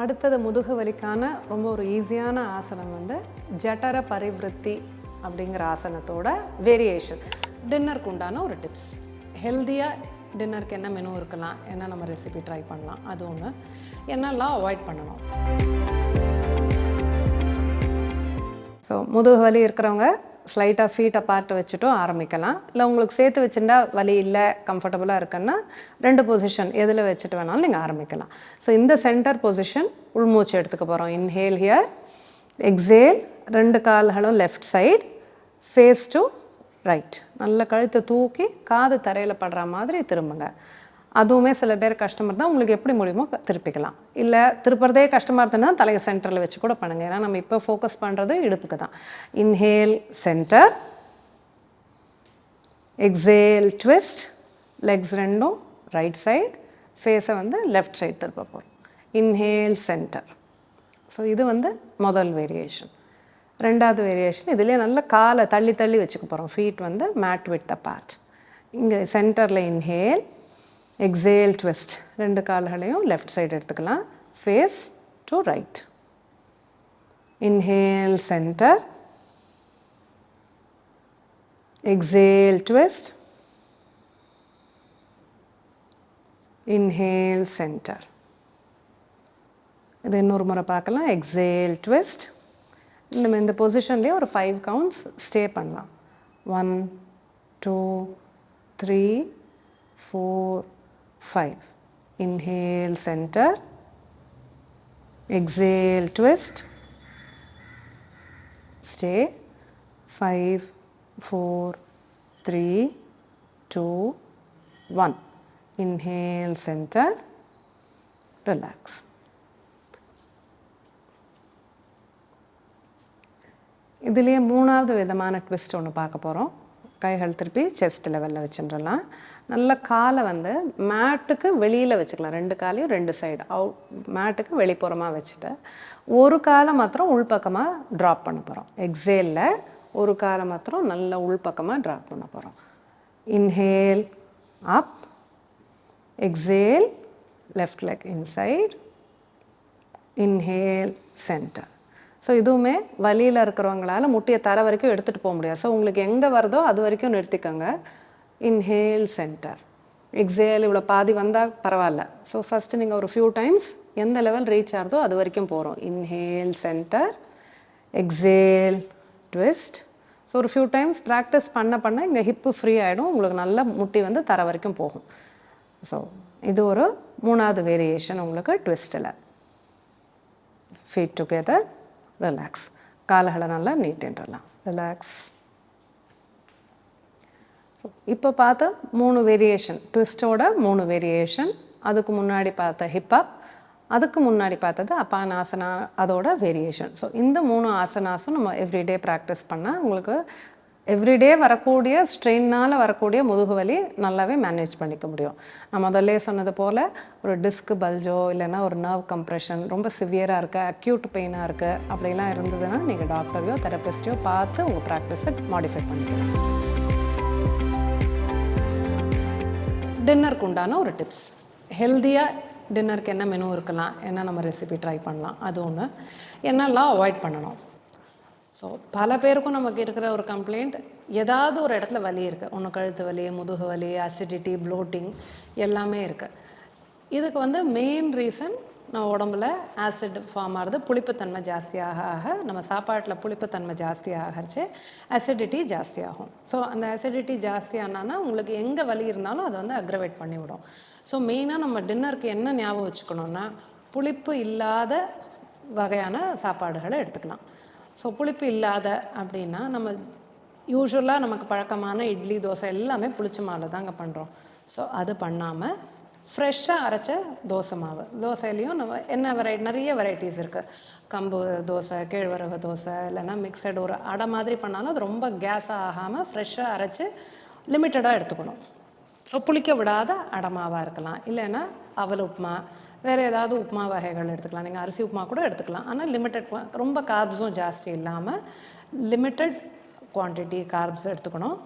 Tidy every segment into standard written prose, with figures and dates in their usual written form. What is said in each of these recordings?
அடுத்தது முதுகு வலிக்கான ரொம்ப ஒரு ஈஸியான ஆசனம் வந்து ஜட்டர பரிவிருத்தி அப்படிங்கிற ஆசனத்தோட வேரியேஷன். டின்னருக்கு உண்டான ஒரு டிப்ஸ். ஹெல்த்தியாக டின்னருக்கு என்ன மெனு இருக்கலாம், என்ன நம்ம ரெசிபி ட்ரை பண்ணலாம், அது ஒன்று. என்னெல்லாம் அவாய்ட் பண்ணணும். ஸோ முதுகு வலி இருக்கிறவங்க ஸ்லைட்டாக ஃபீட்டை பார்த்து வச்சுட்டும் ஆரம்பிக்கலாம். இல்லை உங்களுக்கு சேர்த்து வச்சுட்டா வலி இல்லை, கம்ஃபர்டபுளாக இருக்குன்னா 2 பொசிஷன் எதில் வச்சுட்டு வேணாலும் நீங்கள் ஆரம்பிக்கலாம். ஸோ இந்த சென்டர் பொசிஷன் உள்மூச்சு எடுத்துக்க போகிறோம். Inhale here, exhale. 2 கால்களும் left side, face to right. நல்ல கழுத்தை தூக்கி காது தரையில் படுற மாதிரி திரும்புங்க. அதுவுமே சில பேர் கஷ்டமாக இருந்தால் உங்களுக்கு எப்படி முடியுமோ திருப்பிக்கலாம். இல்லை திருப்புறதே கஷ்டமாக இருந்ததுன்னா தலையை சென்டரில் வச்சு கூட பண்ணுங்கள். ஏன்னா நம்ம இப்போ ஃபோக்கஸ் பண்ணுறது இடுப்புக்கு தான். Inhale centre, exhale twist. Legs ரெண்டும் ரைட் சைடு, ஃபேஸை வந்து லெஃப்ட் சைடு திருப்ப போகிறோம். Inhale centre. ஸோ இது வந்து முதல் வேரியேஷன். 2வது வேரியேஷன் இதிலே நல்ல காலை தள்ளி தள்ளி வச்சுக்க போகிறோம். ஃபீட் வந்து மேட் வித் அப்பார்ட். இங்கே சென்டரில் இன்ஹேல், எக்ஸேல் ட்விஸ்ட். 2 கால்களையும் லெஃப்ட் சைடு எடுத்துக்கலாம். Face to right. Inhale centre, exhale twist. Inhale centre. இது இன்னொரு முறை பார்க்கலாம். Exhale twist. இந்த பொசிஷன்லேயே ஒரு 5 கவுண்ட்ஸ் ஸ்டே பண்ணலாம். 1 2 3 4 5. Inhale center, exhale twist, stay. 5 4 3 2 1. Inhale center, relax. இதுலேயே 3வது விதமான ட்விஸ்ட் ஒன்று பார்க்க போகிறோம். கைகள் திருப்பி செஸ்ட் லெவலில் வச்சுட்டுலாம். நல்ல காலை வந்து மேட்டுக்கு வெளியில் வச்சுக்கலாம். 2 காலையும் 2 சைடு மேட்டுக்கு வெளிப்புறமாக வச்சுட்டு ஒரு காலை மாத்திரம் உள்பக்கமாக ட்ராப் பண்ண போகிறோம். எக்ஸேலில் ஒரு காலை மாத்திரம் நல்ல உள்பக்கமாக ட்ராப் பண்ண போகிறோம். இன்ஹேல் அப், exhale left leg inside, inhale centre. So இதுவுமே வலியில் இருக்கிறவங்களால முட்டியை தர வரைக்கும் எடுத்துகிட்டு போக முடியாது. ஸோ உங்களுக்கு எங்கே வருதோ அது வரைக்கும் நிறுத்திக்கோங்க. Inhale centre, exhale. இவ்வளோ பாதி வந்தால் பரவாயில்ல. ஸோ ஃபஸ்ட்டு நீங்கள் ஒரு ஃபியூ டைம்ஸ் எந்த லெவல் ரீச் ஆகுதோ அது வரைக்கும் போகிறோம். Inhale centre, exhale twist. So ஒரு ஃபியூ டைம்ஸ் ப்ராக்டிஸ் பண்ண இங்கே ஹிப்பு ஃப்ரீ ஆகிடும். உங்களுக்கு நல்ல முட்டி வந்து தர வரைக்கும் போகும். ஸோ இது ஒரு 3வது வேரியேஷன் உங்களுக்கு ட்விஸ்ட்டில். Feet together, relax. கால்களை நல்லா நீட்டின்றலாம். ரிலாக்ஸ். ஸோ இப்போ பார்த்த 3 வேரியேஷன், ட்விஸ்ட்டோட 3 வேரியேஷன். அதுக்கு முன்னாடி பார்த்த ஹிப்அப், அதுக்கு முன்னாடி பார்த்தது அபானாசனா, அதோட வேரியேஷன். ஸோ இந்த 3 ஆசனாஸும் நம்ம எவ்ரிடே ப்ராக்டிஸ் பண்ணால் உங்களுக்கு எவ்ரிடே வரக்கூடிய ஸ்ட்ரெயினால் வரக்கூடிய முதுகு வலி நல்லாவே மேனேஜ் பண்ணிக்க முடியும். நான் முதல்ல சொன்னது போல் ஒரு டிஸ்க் பல்ஜோ இல்லைன்னா ஒரு நர்வ் கம்ப்ரெஷன் ரொம்ப சிவியராக இருக்குது, அக்யூட் பெயினாக இருக்குது அப்படிலாம் இருந்ததுன்னா நீங்கள் டாக்டரையோ தெரபிஸ்டையோ பார்த்து உங்கள் ப்ராக்டிஸை மாடிஃபை பண்ணிக்கலாம். டின்னருக்கு உண்டான ஒரு டிப்ஸ். ஹெல்த்தியாக டின்னருக்கு என்ன மெனு இருக்கலாம், என்ன நம்ம ரெசிபி ட்ரை பண்ணலாம், அது ஒன்று. என்னெல்லாம் அவாய்ட் பண்ணணும். ஸோ பல பேருக்கும் நமக்கு இருக்கிற ஒரு கம்ப்ளைண்ட், ஏதாவது ஒரு இடத்துல வலி இருக்குது. ஒன்று கழுத்து வலி, முதுகு வலி, அசிடிட்டி, ப்ளோட்டிங் எல்லாமே இருக்குது. இதுக்கு வந்து மெயின் ரீசன் நம்ம உடம்புல ஆசிட் ஃபார்ம் ஆகிறது. புளிப்புத்தன்மை ஜாஸ்தியாக ஆக நம்ம சாப்பாட்டில் புளிப்புத்தன்மை ஜாஸ்தி ஆகிறச்சு அசிடிட்டி ஜாஸ்தியாகும். ஸோ அந்த அசிடிட்டி ஜாஸ்தியானா உங்களுக்கு எங்கே வலி இருந்தாலும் அதை வந்து அக்ரவேட் பண்ணிவிடும். ஸோ மெயினாக நம்ம டின்னருக்கு என்ன ஞாபகம் வச்சுக்கணுன்னா, புளிப்பு இல்லாத வகையான சாப்பாடுகளை எடுத்துக்கலாம். ஸோ புளிப்பு இல்லாத அப்படின்னா நம்ம யூஸ்வலாக நமக்கு பழக்கமான இட்லி, தோசை எல்லாமே புளிச்ச மாவில் தாங்க பண்ணுறோம். ஸோ அது பண்ணாமல் ஃப்ரெஷ்ஷாக அரைச்ச தோசை மாவு. தோசையிலையும் நம்ம நிறைய வெரைட்டிஸ் இருக்குது. கம்பு தோசை, கேழ்வரகு தோசை, இல்லைன்னா மிக்சடு ஒரு அடை மாதிரி பண்ணாலும் அது ரொம்ப கேஸாக ஆகாமல் ஃப்ரெஷ்ஷாக அரைச்சி லிமிட்டடாக எடுத்துக்கணும். ஸோ புளிக்க விடாத அடை மாவாக இருக்கலாம். இல்லைன்னா அவல் உப்புமா, வேறு ஏதாவது உப்புமா வகைகள் எடுத்துக்கலாம். நீங்கள் அரிசி உப்புமா கூட எடுத்துக்கலாம். ஆனால் லிமிட்டட், ரொம்ப கார்ப்ஸும் ஜாஸ்தி இல்லாமல் லிமிட்டட் குவான்டிட்டி கார்ப்ஸ் எடுத்துக்கணும்.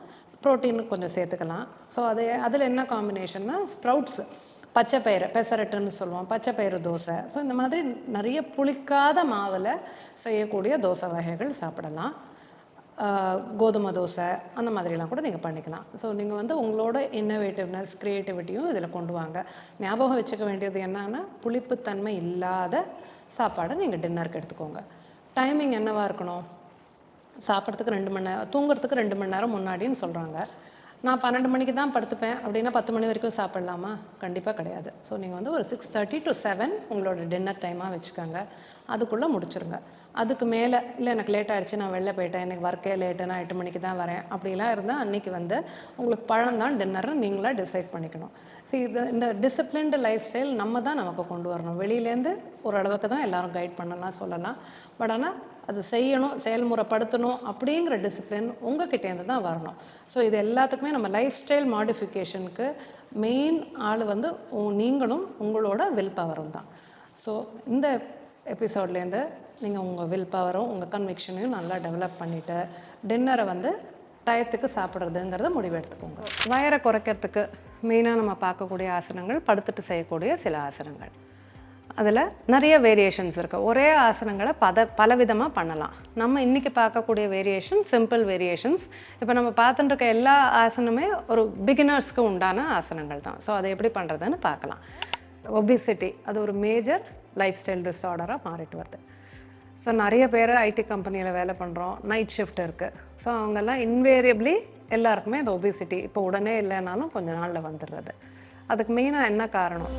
ப்ரோட்டீன் கொஞ்சம் சேர்த்துக்கலாம். ஸோ அதில் என்ன காம்பினேஷன்னா ஸ்ப்ரவுட்ஸு. பச்சை பயிறு பெசரட்டுன்னு சொல்லுவோம், பச்சை பயிறு தோசை. ஸோ இந்த மாதிரி நிறைய புளிக்காத மாவில் செய்யக்கூடிய தோசை வகைகள் சாப்பிடலாம். கோதுமை தோசை அந்த மாதிரிலாம் கூட நீங்கள் பண்ணிக்கலாம். ஸோ நீங்கள் வந்து உங்களோட இன்னோவேட்டிவ்னஸ் க்ரியேட்டிவிட்டியும் இதில் கொண்டு வாங்க. ஞாபகம் வச்சுக்க வேண்டியது என்னன்னா, புளிப்புத்தன்மை இல்லாத சாப்பாடை நீங்கள் டின்னருக்கு எடுத்துக்கோங்க. டைமிங் என்னவாக இருக்கணும்? சாப்பிட்றதுக்கு 2 மணி நேரம், தூங்குறதுக்கு 2 மணி நேரம் முன்னாடின்னு சொல்கிறாங்க. நான் 12 மணிக்கு தான் படுத்துப்பேன் அப்படின்னா 10 மணி வரைக்கும் சாப்பிட்லாமா? கண்டிப்பாக கிடையாது. ஸோ நீங்கள் வந்து ஒரு 6:30 to 7 உங்களோட டின்னர் டைமாக வச்சுக்கோங்க. அதுக்குள்ளே முடிச்சுருங்க. அதுக்கு மேலே இல்லை எனக்கு லேட் ஆகிடுச்சு, நான் வெளில போயிட்டேன், எனக்கு ஒர்க்கே லேட்டு, நான் 8 மணிக்கு தான் வரேன் அப்படிலாம் இருந்தால் அன்றைக்கி வந்து உங்களுக்கு பழம் தான் டின்னர்னு நீங்களாக டிசைட் பண்ணிக்கணும். ஸோ இந்த டிசிப்ளின்டு லைஃப் ஸ்டைல் நம்ம தான் நமக்கு கொண்டு வரணும். வெளியிலேருந்து ஓரளவுக்கு தான் எல்லோரும் கைட் பண்ணலாம் சொல்லலாம். பட் ஆனால் அது செய்யணும், செயல்முறைப்படுத்தணும் அப்படிங்கிற டிசிப்ளின் உங்ககிட்டேருந்து தான் வரணும். ஸோ இது எல்லாத்துக்குமே நம்ம லைஃப் ஸ்டைல் மாடிஃபிகேஷனுக்கு மெயின் ஆள் வந்து நீங்களும் உங்களோட வில் பவரும் தான். ஸோ இந்த எபிசோட்லேருந்து நீங்கள் உங்கள் வில் பவரும் உங்கள் கன்விக்ஷனையும் நல்லா டெவலப் பண்ணிவிட்டு டின்னரை வந்து டயத்துக்கு சாப்பிட்றதுங்கிறத முடிவெடுத்துக்கோங்க. வயரை குறைக்கிறதுக்கு மெயினாக நம்ம பார்க்கக்கூடிய ஆசனங்கள் படுத்துட்டு செய்யக்கூடிய சில ஆசனங்கள். அதில் நிறைய வேரியேஷன்ஸ் இருக்குது. ஒரே ஆசனங்களை பலவிதமாக பண்ணலாம். நம்ம இன்றைக்கி பார்க்கக்கூடிய வேரியேஷன் சிம்பிள் வேரியேஷன்ஸ். இப்போ நம்ம பார்த்துட்டு இருக்க எல்லா ஆசனமே ஒரு பிகினர்ஸ்க்கு உண்டான ஆசனங்கள் தான். ஸோ அதை எப்படி பண்ணுறதுன்னு பார்க்கலாம். ஒபிசிட்டி அது ஒரு மேஜர் லைஃப் ஸ்டைல் டிஸார்டராக மாறிட்டு வருது. ஸோ நிறைய பேர் ஐடி கம்பெனியில் வேலை பண்ணுறோம், நைட் ஷிஃப்ட் இருக்குது. ஸோ அவங்கெல்லாம் இன்வேரியபிளி எல்லாருக்குமே அந்த ஒபிசிட்டி இப்போ உடனே இல்லைனாலும் கொஞ்ச நாளில் வந்துடுறது. அதுக்கு மெயினாக என்ன காரணம்?